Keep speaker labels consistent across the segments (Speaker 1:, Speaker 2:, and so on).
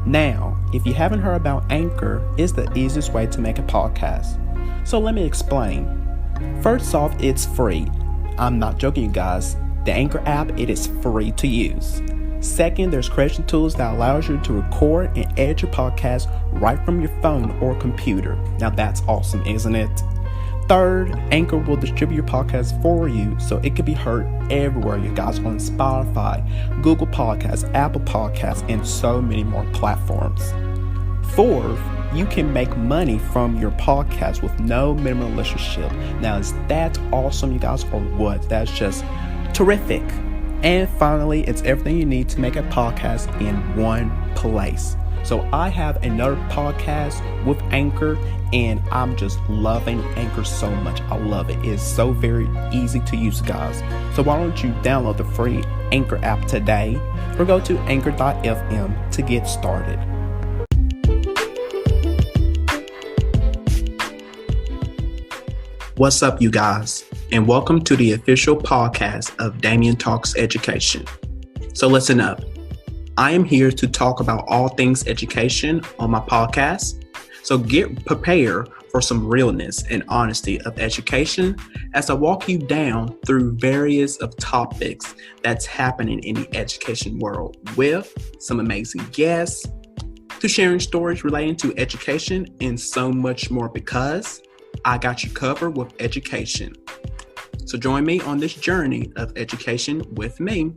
Speaker 1: Now, if you haven't heard about Anchor, it's the easiest way to make a podcast. So let me explain. First off, it's free. I'm not joking, you guys. The Anchor app, it is free to use. Second, there's creation tools that allows you to record and edit your podcast right from your phone or computer. Now that's awesome, isn't it? Third, Anchor will distribute your podcast for you so it can be heard everywhere, you guys, on Spotify, Google Podcasts, Apple Podcasts, and so many more platforms. Fourth, you can make money from your podcast with no minimum listenership. Now, is that awesome, you guys, or what? That's just terrific. And finally, it's everything you need to make a podcast in one place. So I have another podcast with Anchor, and I'm just loving Anchor so much. I love it. It's so very easy to use, guys. So why don't you download the free Anchor app today or go to anchor.fm to get started. What's up, you guys? And welcome to the official podcast of Damian Talks Education. So listen up. I am here to talk about all things education on my podcast. So get prepared for some realness and honesty of education as I walk you down through various of topics that's happening in the education world with some amazing guests, to sharing stories relating to education and so much more, because I got you covered with education. So join me on this journey of education with me.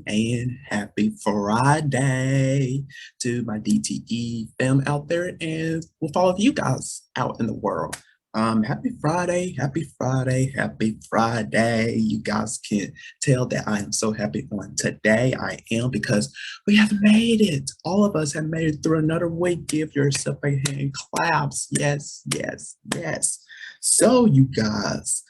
Speaker 1: And happy Friday to my DTE fam out there and with all of you guys out in the world. Happy Friday, happy Friday, happy Friday. You guys can tell that I am so happy on today. I am, because we have made it. All of us have made it through another week. Give yourself a hand claps. Yes, yes, yes. So you guys,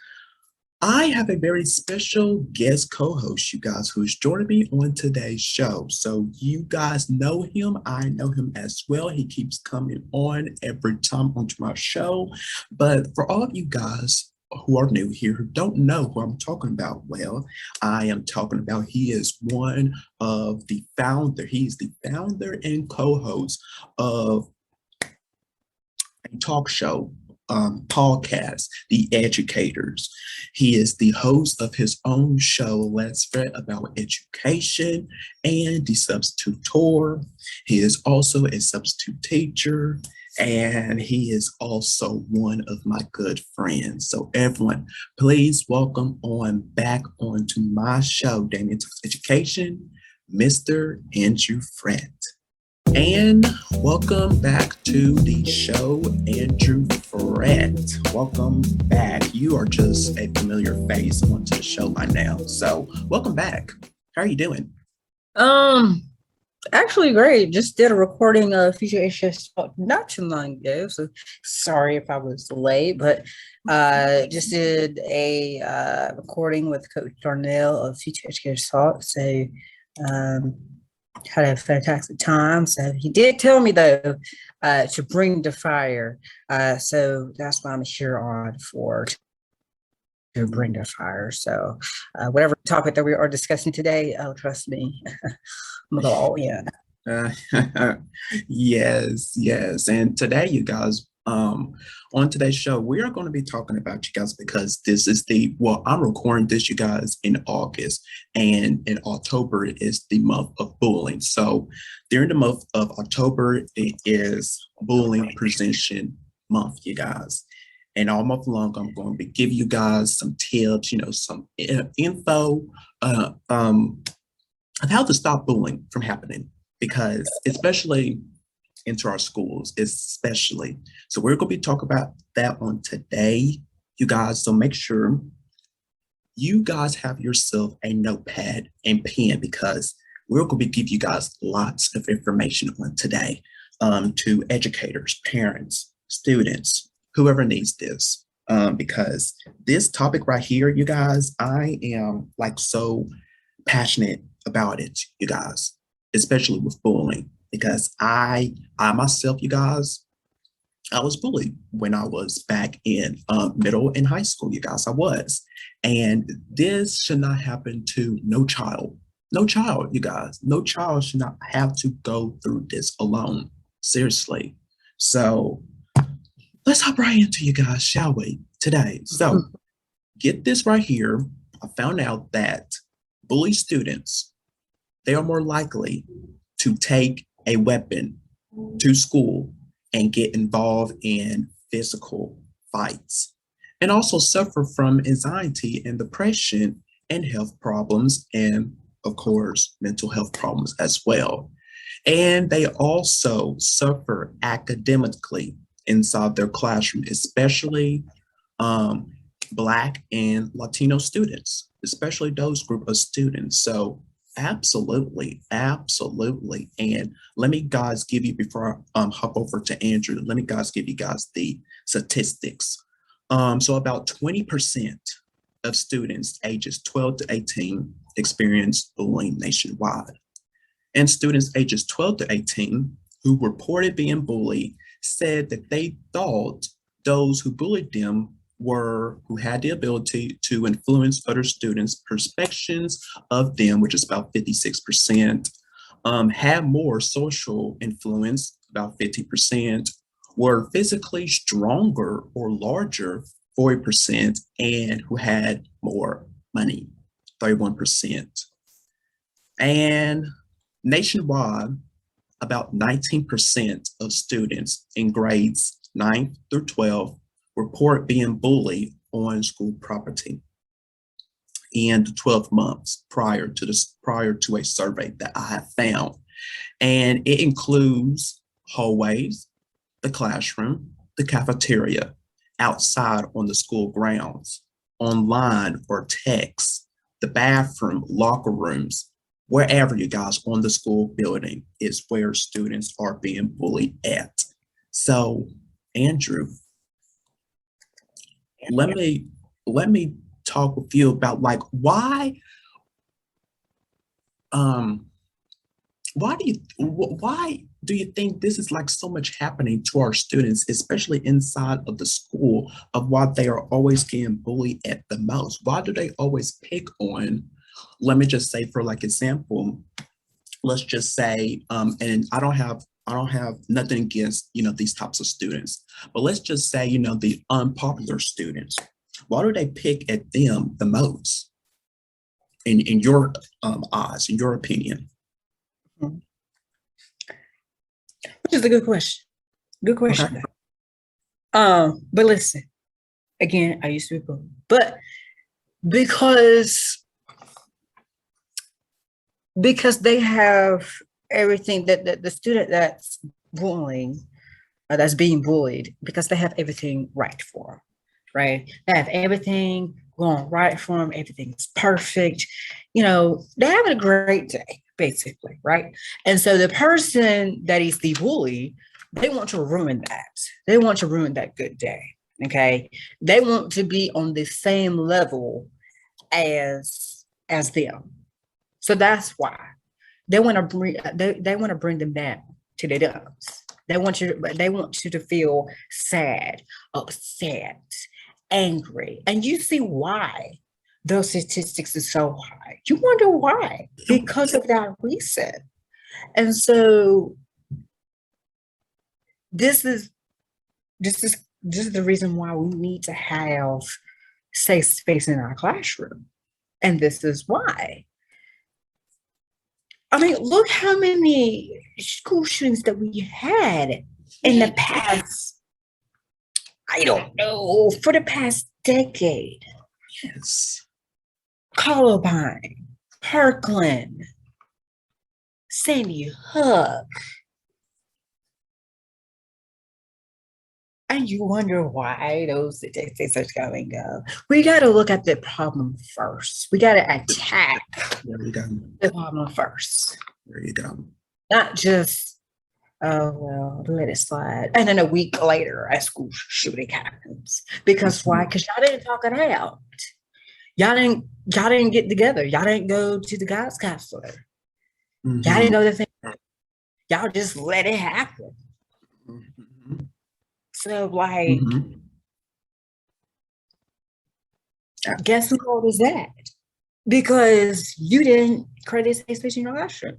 Speaker 1: I have a very special guest co-host, you guys, who's joining me on today's show. So you guys know him. I know him as well. He keeps coming on every time onto my show. But for all of you guys who are new here, who don't know who I'm talking about, well, I am talking about, he is one of the founder. He's the founder and co-host of a talk show podcast, The Educators. He is the host of his own show, Let's Frett, about education, and the substitute tour. He is also a substitute teacher, and he is also one of my good friends. So everyone, please welcome on back onto my show, Damian Talks Education, Mr. Andrew Frett. And welcome back to the show, Andrew Frett. Welcome back. You are just a familiar face onto the show by now. So welcome back. How are you doing?
Speaker 2: Actually great. Just did a recording of Future HS not too long ago. So sorry if I was late, but just did a recording with Coach Darnell of Future Education Talk. So had a fantastic time. So he did tell me though to bring the fire. So that's what I'm here on for, to bring the fire. So whatever topic that we are discussing today, trust me, I'm gonna go, yeah.
Speaker 1: Yes. And today, you guys, on today's show, we are going to be talking about, you guys, because this is I'm recording this, you guys, in August, and in October is the month of bullying. So during the month of October, it is Bullying Prevention Month, you guys. And all month long, I'm going to give you guys some tips, some info of how to stop bullying from happening, because especially into our schools, especially. So we're going to be talking about that on today, you guys. So make sure you guys have yourself a notepad and pen because we're going to give you guys lots of information on today to educators, parents, students, whoever needs this. Because this topic right here, you guys, I am like so passionate about it, you guys, especially with bullying, because I myself, you guys, I was bullied when I was back in middle and high school, you guys. I was. And this should not happen to no child. No child, you guys. No child should not have to go through this alone. Seriously. So let's hop right into you guys, shall we, today? So get this right here. I found out that bully students, they are more likely to take a weapon to school and get involved in physical fights and also suffer from anxiety and depression and health problems and of course mental health problems as well. And they also suffer academically inside their classroom, especially um, Black and Latino students, especially those group of students. So absolutely, absolutely. And let me guys give you, before I hop over to Andrew, let me guys give you guys the statistics. So about 20% of students ages 12 to 18 experience bullying nationwide. And students ages 12 to 18 who reported being bullied said that they thought those who bullied them who had the ability to influence other students' perceptions of them, which is about 56%, had more social influence, about 50%, were physically stronger or larger, 40%, and who had more money, 31%. And nationwide, about 19% of students in grades 9 through 12 report being bullied on school property in the 12 months prior to a survey that I have found. And it includes hallways, the classroom, the cafeteria, outside on the school grounds, online or text, the bathroom, locker rooms, wherever you guys on the school building is where students are being bullied at. So, Andrew, let me talk with you about like um why do you think this is like so much happening to our students, especially inside of the school, of why they are always getting bullied at the most? Why do they always pick on, let me just say for like example, let's just say, and I don't have nothing against, these types of students, but let's just say, the unpopular students. Why do they pick at them the most in your eyes, in your opinion?
Speaker 2: Which is a good question. Good question. Okay. But listen, again, I used to be bullied, but because they have everything that the student that's bullying, that's being bullied, because they have everything right for them, right? They have everything going right for them. Everything's perfect. They're having a great day, basically, right? And so the person that is the bully, they want to ruin that. They want to ruin that good day, okay? They want to be on the same level as them. So that's why they want to bring them down to the dumps. They want you to feel sad, upset, angry. And you see why those statistics are so high. You wonder why? Because of that reason. And so this is the reason why we need to have safe space in our classroom. And this is why. I mean, look how many school shootings that we had in the past, I don't know, for the past decade.
Speaker 1: Yes.
Speaker 2: Columbine, Parkland, Sandy Hook. And you wonder why those statistics are going up. We got to look at the problem first. We got to attack
Speaker 1: There you go.
Speaker 2: the problem first,
Speaker 1: There you go.
Speaker 2: not just, oh, well, let it slide. And then a week later, a school shooting happens. Because why? Because y'all didn't talk it out. Y'all didn't get together. Y'all didn't go to the guys' counselor. Y'all didn't go to the thing. Y'all just let it happen. So, like, guess who fault is that? Because you didn't create a safe space in your classroom.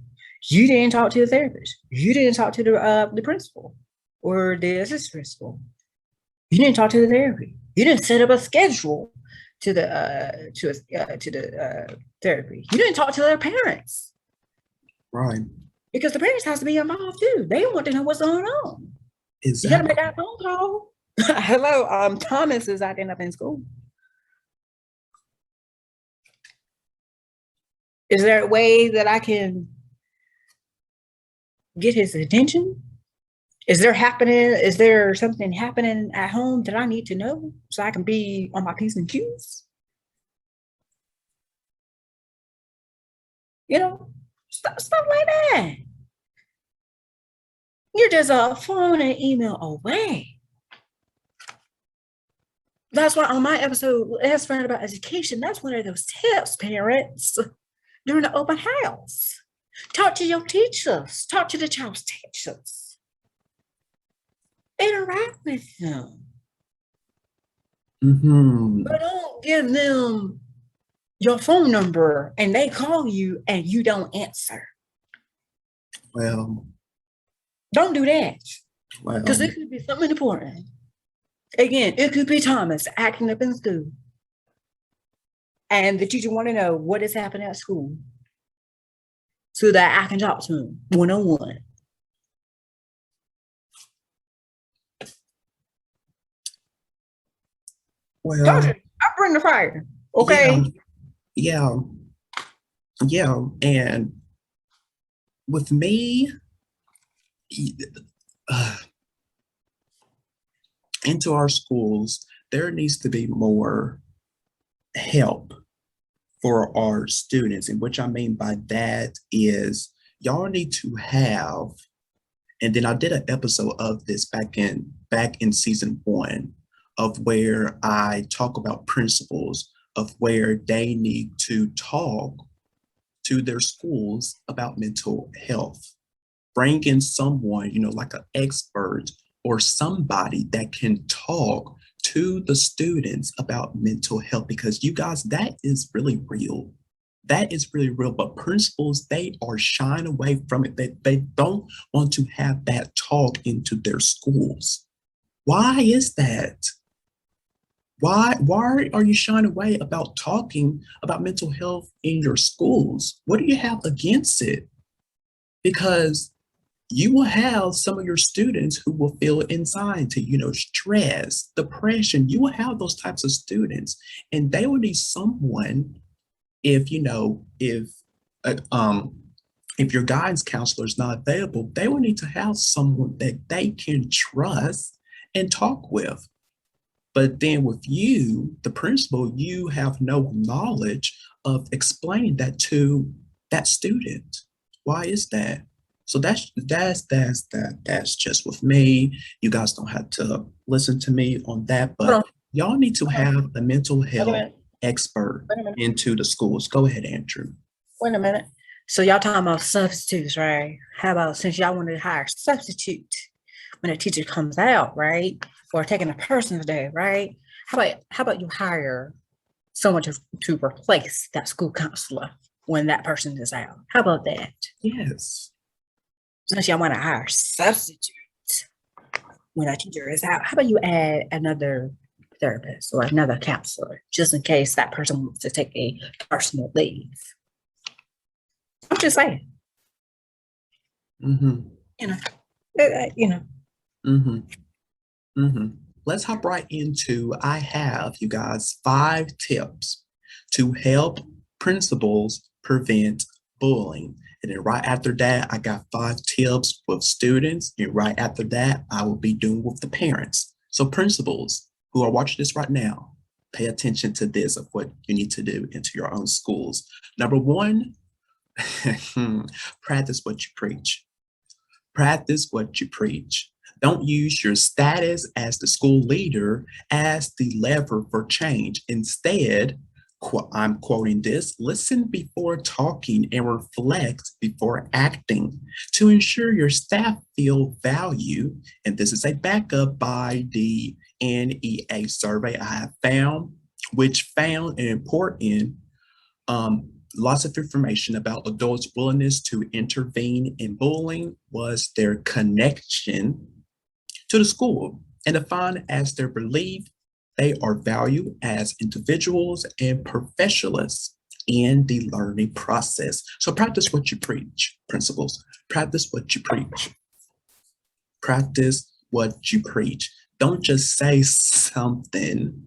Speaker 2: You didn't talk to the therapist. You didn't talk to the principal or the assistant principal. You didn't talk to the therapy. You didn't set up a schedule to the therapy. You didn't talk to their parents.
Speaker 1: Right.
Speaker 2: Because the parents has to be involved too. They want to know what's going on. Exactly. You gotta make that phone call. Hello, Thomas is acting up in school. Is there a way that I can get his attention? Is there something happening at home that I need to know so I can be on my P's and Q's? You know, stuff like that. You're just a phone and email away. That's why on my episode, Let's Learn About Education, that's one of those tips, parents, during the open house. Talk to your teachers. Talk to the child's teachers. Interact with them. But don't give them your phone number and they call you and you don't answer.
Speaker 1: Well,
Speaker 2: don't do that. Because it could be something important. Again, it could be Thomas acting up in school. And the teacher want to know what is happening at school so that I can talk to him one-on-one.
Speaker 1: Well,
Speaker 2: I bring the fire. Okay.
Speaker 1: Yeah. And with me, into our schools, there needs to be more help for our students. And what I mean by that is y'all need to have, and then I did an episode of this back in season 1 of where I talk about principals of where they need to talk to their schools about mental health. Bring in someone, like an expert or somebody that can talk to the students about mental health, because you guys, that is really real. That is really real. But principals, they are shying away from it. They don't want to have that talk into their schools. Why is that? Why are you shying away about talking about mental health in your schools? What do you have against it? Because you will have some of your students who will feel anxiety, stress, depression. You will have those types of students, and they will need someone. If your guidance counselor is not available, they will need to have someone that they can trust and talk with. But then with you, the principal, you have no knowledge of explaining that to that student. Why is that? So that's just with me. You guys don't have to listen to me on that, but y'all need to have a mental health expert into the schools. Go ahead, Andrew.
Speaker 2: Wait a minute. So y'all talking about substitutes, right? How about, since y'all wanted to hire a substitute when a teacher comes out, right? Or taking a personal day, right? How about you hire someone to replace that school counselor when that person is out? How about that?
Speaker 1: Yes.
Speaker 2: Since y'all want to hire a substitute when a teacher is out, how about you add another therapist or another counselor, just in case that person wants to take a personal leave? I'm just saying.
Speaker 1: Let's hop right into, I have, you guys, 5 tips to help principals prevent bullying. And then right after that, I got 5 tips with students. And right after that, I will be doing with the parents. So principals who are watching this right now, pay attention to this of what you need to do into your own schools. Number one, practice what you preach. Practice what you preach. Don't use your status as the school leader as the lever for change. Instead, I'm quoting this, listen before talking and reflect before acting to ensure your staff feel value. And this is a backup by the NEA survey I have found, which found an important lots of information about adults' willingness to intervene in bullying was their connection to the school and defined as their belief they are valued as individuals and professionals in the learning process. So practice what you preach, principals. Practice what you preach. Practice what you preach. Don't just say something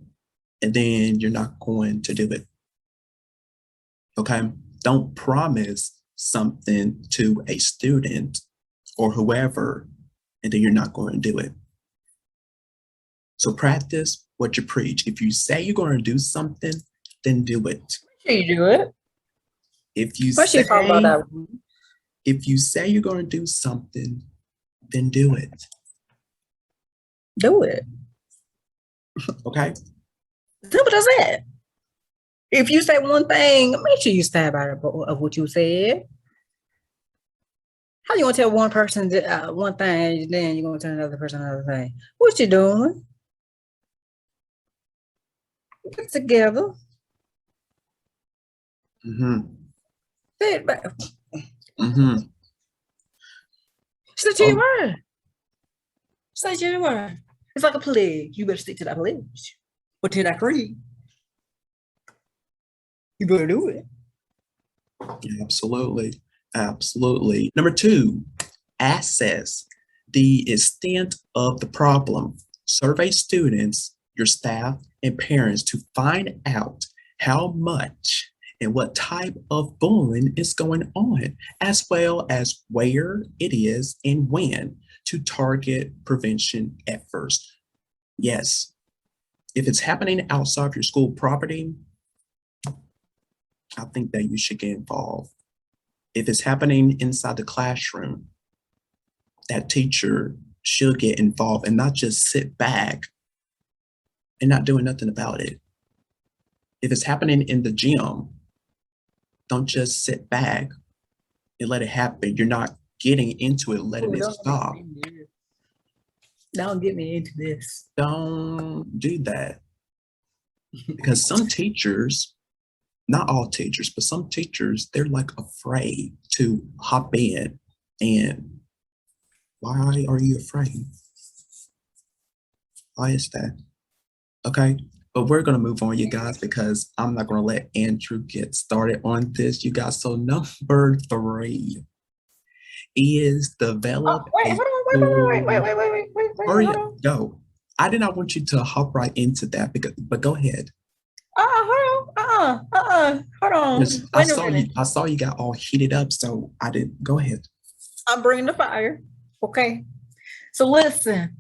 Speaker 1: and then you're not going to do it. Okay? Don't promise something to a student or whoever, and then you're not going to do it. So practice what you preach. If you say you're going to do something, then do it.
Speaker 2: You do it.
Speaker 1: If you say you're going to do something, then do it.
Speaker 2: Do it.
Speaker 1: Okay?
Speaker 2: Simple as that. If you say one thing, make sure you stand by it of what you said. How you gonna tell one person one thing, and then you're gonna tell another person another thing? What you doing? Get together. Sit back. Say your word. Say your word. It's like a pledge. You better stick to that pledge. Or to that creed. You better do it.
Speaker 1: Absolutely. Absolutely. Number two, assess the extent of the problem. Survey students, your staff, and parents to find out how much and what type of bullying is going on, as well as where it is and when to target prevention efforts. Yes, if it's happening outside of your school property, I think that you should get involved. If it's happening inside the classroom, that teacher should get involved and not just sit back and not doing nothing about it. If it's happening in the gym, don't just sit back and let it happen. You're not getting into it, letting it stop.
Speaker 2: Don't get me into this.
Speaker 1: Don't do that. Because some teachers, not all teachers, but some teachers, they're like afraid to hop in. And why are you afraid? Why is that? Okay, but we're going to move on, you guys, because I'm not going to let Andrew get started on this, you guys. So number three is develop.
Speaker 2: Wait.
Speaker 1: Hurry up, go. I did not want you to hop right into that, but go ahead.
Speaker 2: Hold on.
Speaker 1: I saw you got all heated up, so I didn't. Go ahead.
Speaker 2: I'm bringing the fire. Okay. So listen,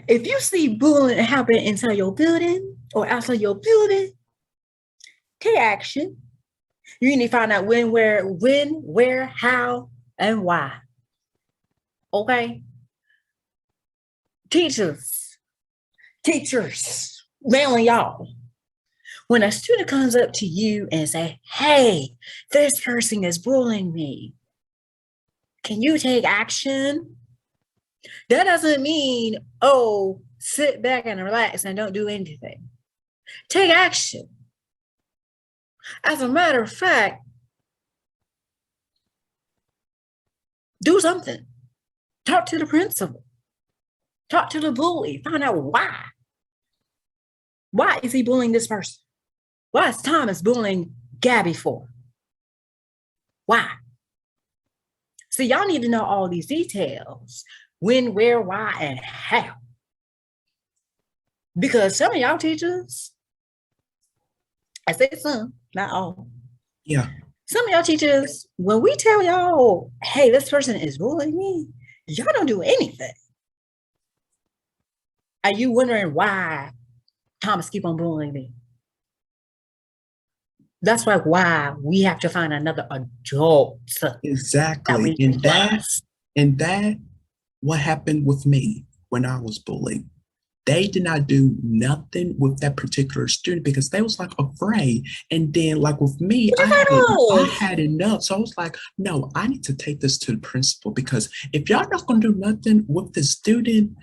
Speaker 2: if you see bullying happen inside your building or outside your building, take action. You need to find out when, where, how, and why. Okay. Teachers, mainly y'all. When a student comes up to you and say, hey, this person is bullying me, can you take action? That doesn't mean, oh, sit back and relax and don't do anything. Take action. As a matter of fact, do something. Talk to the principal. Talk to the bully. Find out why. Why is he bullying this person? Why is Thomas bullying Gabby for? Why? See, y'all need to know all these details. When, where, why, and how. Because some of y'all teachers, I say some, not all.
Speaker 1: Yeah.
Speaker 2: Some of y'all teachers, when we tell y'all, hey, this person is bullying me, y'all don't do anything. Are you wondering why Thomas keep on bullying me? That's why we have to find another adult that
Speaker 1: Exactly.
Speaker 2: we can trust.
Speaker 1: And that what happened with me when I was bullied. They did not do nothing with that particular student because they was like afraid. And then like with me,
Speaker 2: What you
Speaker 1: I
Speaker 2: afraid of?
Speaker 1: had enough. So I was like, no, I need to take this to the principal because if y'all not gonna do nothing with the student,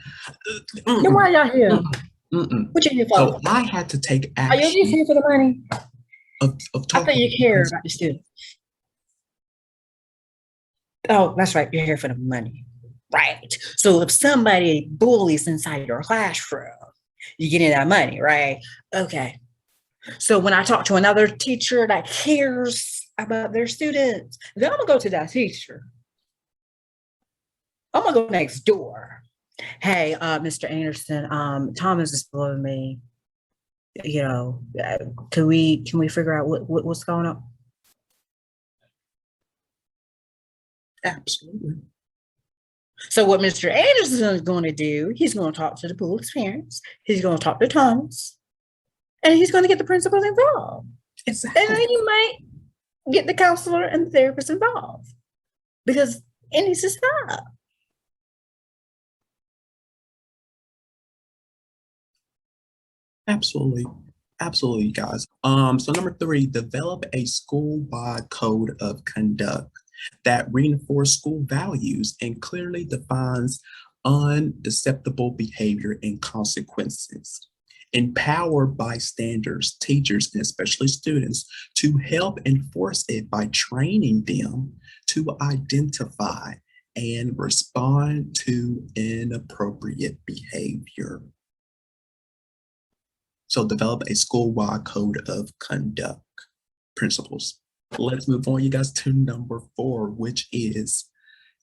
Speaker 2: Then
Speaker 1: mm-mm,
Speaker 2: why y'all here?
Speaker 1: mm-mm, mm-mm.
Speaker 2: What you here
Speaker 1: So
Speaker 2: for?
Speaker 1: I had to take
Speaker 2: Are you just
Speaker 1: action
Speaker 2: here for the money?
Speaker 1: of
Speaker 2: I thought
Speaker 1: talking
Speaker 2: you
Speaker 1: to the
Speaker 2: care
Speaker 1: principal.
Speaker 2: about the student. Oh, that's right. You're here for the money. Right. So if somebody bullies inside your classroom, you get that money, right? Okay. So when I talk to another teacher that cares about their students, then I'm gonna go to that teacher. I'm gonna go next door. Hey, Mr. Anderson, Thomas is bullying me. You know, can we figure out what's going on?
Speaker 1: Absolutely.
Speaker 2: So what Mr. Anderson is going to do, he's going to talk to the bully's parents. He's going to talk to Thomas, and he's going to get the principals involved.
Speaker 1: Exactly.
Speaker 2: And then you might get the counselor and the therapist involved because it needs to stop.
Speaker 1: Absolutely. Absolutely, guys. So number three, develop a school-wide code of conduct that reinforce school values and clearly defines unacceptable behavior and consequences. Empower bystanders, teachers, and especially students to help enforce it by training them to identify and respond to inappropriate behavior. So develop a school-wide code of conduct principles. Let's move on, you guys, to number four, which is,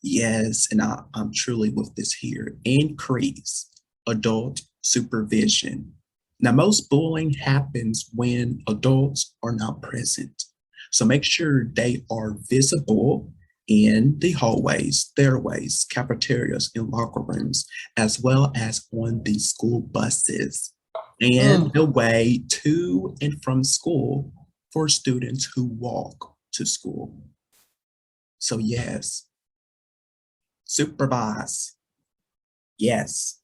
Speaker 1: yes, and I'm truly with this here, increase adult supervision. Now, most bullying happens when adults are not present. So make sure they are visible in the hallways, stairways, cafeterias, and locker rooms, as well as on the school buses and the way to and from school for students who walk to school. So, yes, supervise. Yes,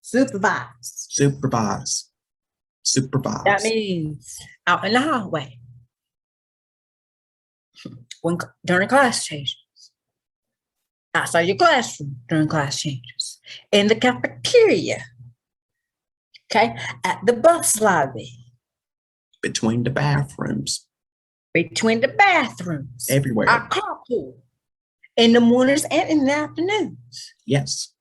Speaker 2: Supervise.
Speaker 1: supervise.
Speaker 2: That
Speaker 1: Supervise.
Speaker 2: means out in the hallway when during class changes, outside your classroom during class changes, in the cafeteria, okay, at the bus lobby,
Speaker 1: Between the bathrooms,
Speaker 2: between the bathrooms,
Speaker 1: everywhere.
Speaker 2: our carpool, in the mornings and in the afternoons,
Speaker 1: Yes,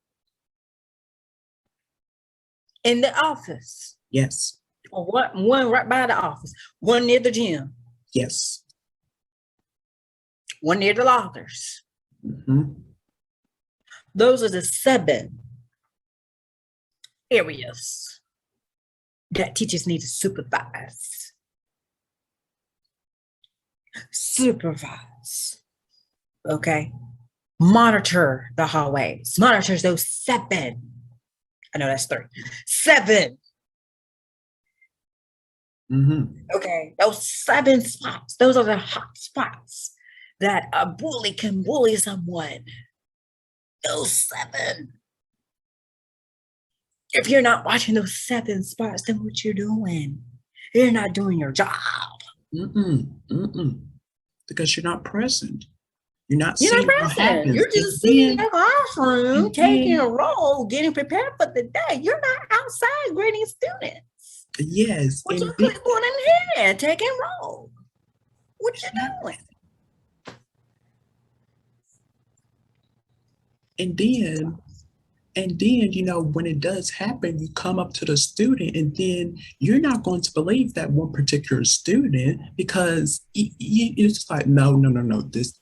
Speaker 2: in the office,
Speaker 1: yes,
Speaker 2: or one right by the office, one near the gym,
Speaker 1: yes.
Speaker 2: one near the lockers.
Speaker 1: Mhm.
Speaker 2: Those are the 7 areas that teachers need to supervise. Supervise. Okay. Monitor the hallways. Monitor those 7. I know that's 3. 7. Okay. Those 7 spots. Those are the hot spots that a bully can bully someone. Those 7. If you're not watching those 7 spots, then what you're doing? You're not doing your job.
Speaker 1: Because you're not present. You're not
Speaker 2: You're
Speaker 1: seeing
Speaker 2: not
Speaker 1: what
Speaker 2: present.
Speaker 1: happens.
Speaker 2: You're just sitting in the classroom, taking a role, getting prepared for the day. You're not outside grading students.
Speaker 1: Yes.
Speaker 2: With your clipboard in hand, taking roll. What you doing?
Speaker 1: And then, when it does happen, you come up to the student, and then you're not going to believe that one particular student because it's just like, no, no, no, no, this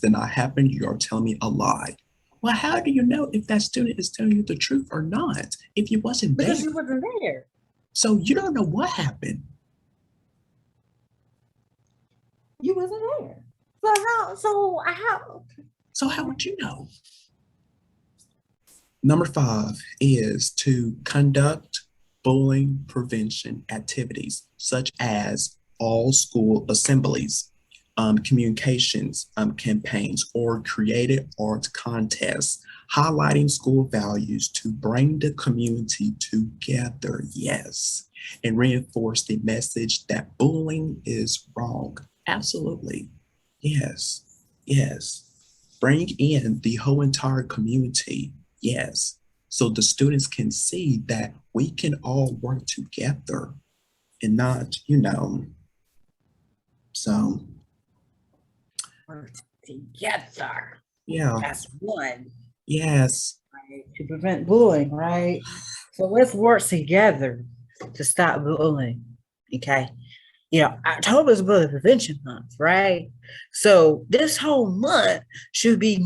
Speaker 1: did not happen. You are telling me a lie. Well, how do you know if that student is telling you the truth or not if you wasn't there?
Speaker 2: Because you wasn't there.
Speaker 1: So you don't know what happened.
Speaker 2: You wasn't there. So how
Speaker 1: So how would you know? Number 5 is to conduct bullying prevention activities, such as all school assemblies, communications campaigns, or creative arts contests, highlighting school values to bring the community together, yes, and reinforce the message that bullying is wrong. Absolutely. Yes. Yes. Bring in the whole entire community. Yes. So the students can see that we can all work together and not, so
Speaker 2: Work together
Speaker 1: yeah,
Speaker 2: as one,
Speaker 1: yes,
Speaker 2: right, to prevent bullying, right? So let's work together to stop bullying. Okay. October is Bully Prevention Month, right? So this whole month should be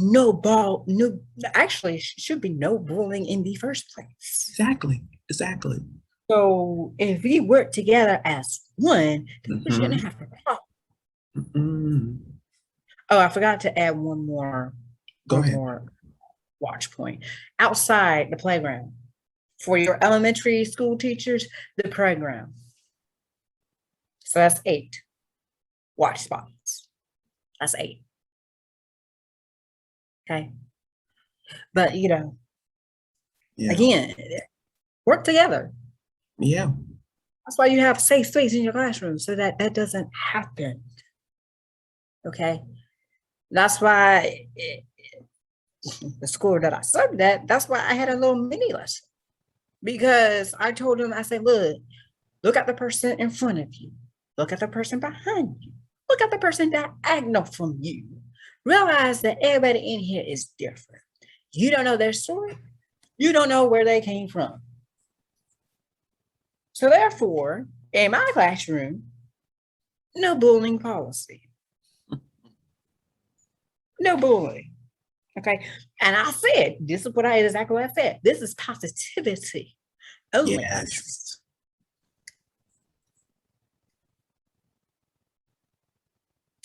Speaker 2: actually should be no bullying in the first place.
Speaker 1: exactly, exactly.
Speaker 2: So if we work together as one, then we shouldn't
Speaker 1: Mm-hmm.
Speaker 2: have to talk.
Speaker 1: Mm-hmm.
Speaker 2: Oh, I forgot to add one more,
Speaker 1: Go
Speaker 2: one
Speaker 1: ahead.
Speaker 2: more watch point. Outside the playground. For your elementary school teachers, the playground. So that's 8 watch spots. That's 8. Okay. But
Speaker 1: Yeah,
Speaker 2: again, work together.
Speaker 1: yeah,
Speaker 2: That's why you have safe space in your classroom so that that doesn't happen. Okay. That's why the school that I served at, that's why I had a little mini lesson. Because I told them, I said, look at the person in front of you. Look at the person behind you. Look at the person diagonal from you. Realize that everybody in here is different. You don't know their story. You don't know where they came from. So therefore, in my classroom, no bullying policy. No bullying. Okay. And I said, this is exactly what I said. This is positivity only.
Speaker 1: yes,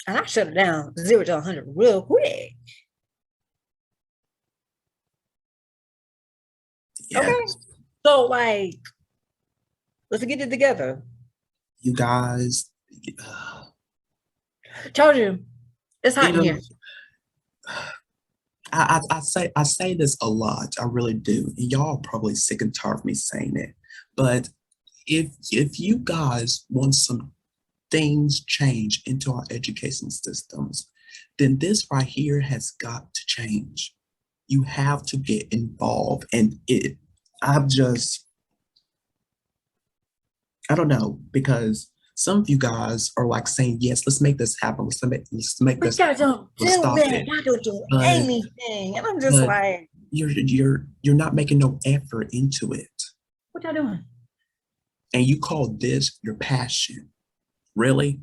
Speaker 2: And I shut it down 0 to 100 real quick. Okay.
Speaker 1: yes.
Speaker 2: So, let's get it together.
Speaker 1: You guys,
Speaker 2: Told you, it's hot
Speaker 1: you
Speaker 2: in
Speaker 1: know,
Speaker 2: here.
Speaker 1: I say this a lot. I really do. And y'all are probably sick and tired of me saying it. But if you guys want some things change into our education systems, then this right here has got to change. You have to get involved. And I've just, I don't know, because some of you guys are like saying, yes, let's make this happen. Let's make
Speaker 2: But
Speaker 1: this
Speaker 2: y'all
Speaker 1: happen.
Speaker 2: don't
Speaker 1: Let's
Speaker 2: do
Speaker 1: stop
Speaker 2: that.
Speaker 1: it.
Speaker 2: Y'all don't do
Speaker 1: But
Speaker 2: anything. And I'm just
Speaker 1: but
Speaker 2: like,
Speaker 1: you're not making no effort into it.
Speaker 2: what y'all doing?
Speaker 1: And you call this your passion. Really?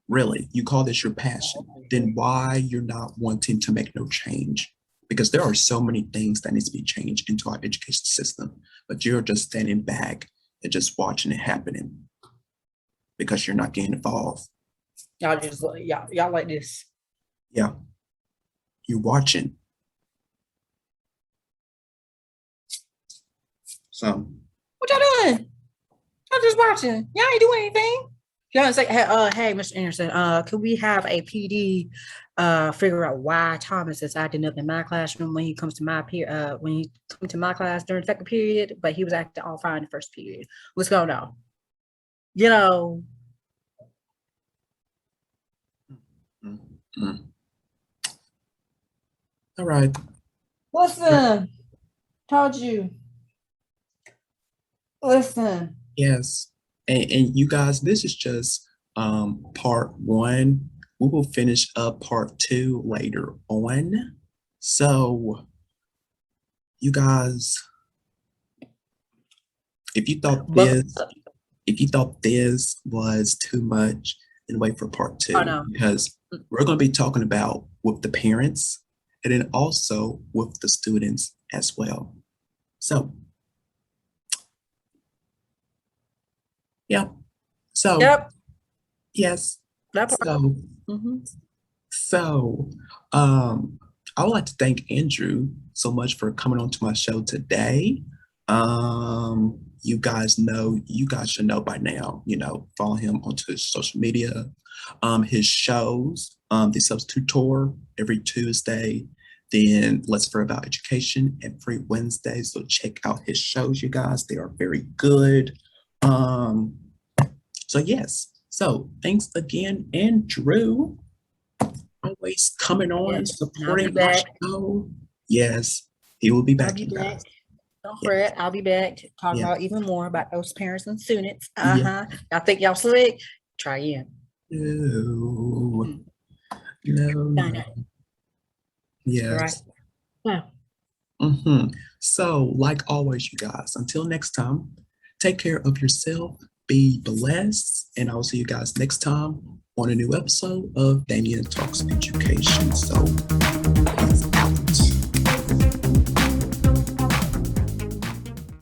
Speaker 1: Really? You call this your passion? Then why you're not wanting to make no change? Because there are so many things that needs to be changed into our education system, but you're just standing back and just watching it happening because you're not getting involved.
Speaker 2: Y'all just y'all like this.
Speaker 1: Yeah, you're watching. So
Speaker 2: What y'all doing? I'm just watching. Y'all ain't doing anything. Y'all say, hey, Mr. Anderson, could we have a PD figure out why Thomas is acting up in my classroom when he comes to my when he comes to my class during the second period, but he was acting all fine in the first period. What's going on? You know,
Speaker 1: mm-hmm. All right.
Speaker 2: listen, told you. Listen.
Speaker 1: Yes. And you guys, this is just part one. We will finish up part two later on. So you guys, if you thought
Speaker 2: Buckle
Speaker 1: this,
Speaker 2: up.
Speaker 1: if you thought this was too much, then wait for part
Speaker 2: Oh
Speaker 1: two
Speaker 2: no.
Speaker 1: because we're going to be talking about with the parents and then also with the students as well. So yeah. So
Speaker 2: Yep.
Speaker 1: yes.
Speaker 2: That part.
Speaker 1: So
Speaker 2: Mm-hmm.
Speaker 1: so um I would like to thank Andrew so much for coming on to my show today. You guys should know by now, follow him onto his social media, his shows, the Substitute Tour every Tuesday, then Let's For About Education every Wednesday. So check out his shows, you guys. They are very good. So yes. So thanks again, Andrew. Always coming on and supporting my show. Yes, he will be back, you guys.
Speaker 2: Don't fret, I'll be back to talk about even more about those parents and students. Y'all think y'all slick? Try again.
Speaker 1: No. Yes.
Speaker 2: Right.
Speaker 1: So, like always, you guys, until next time, take care of yourself, be blessed, and I'll see you guys next time on a new episode of Damian Talks Education. So, peace out.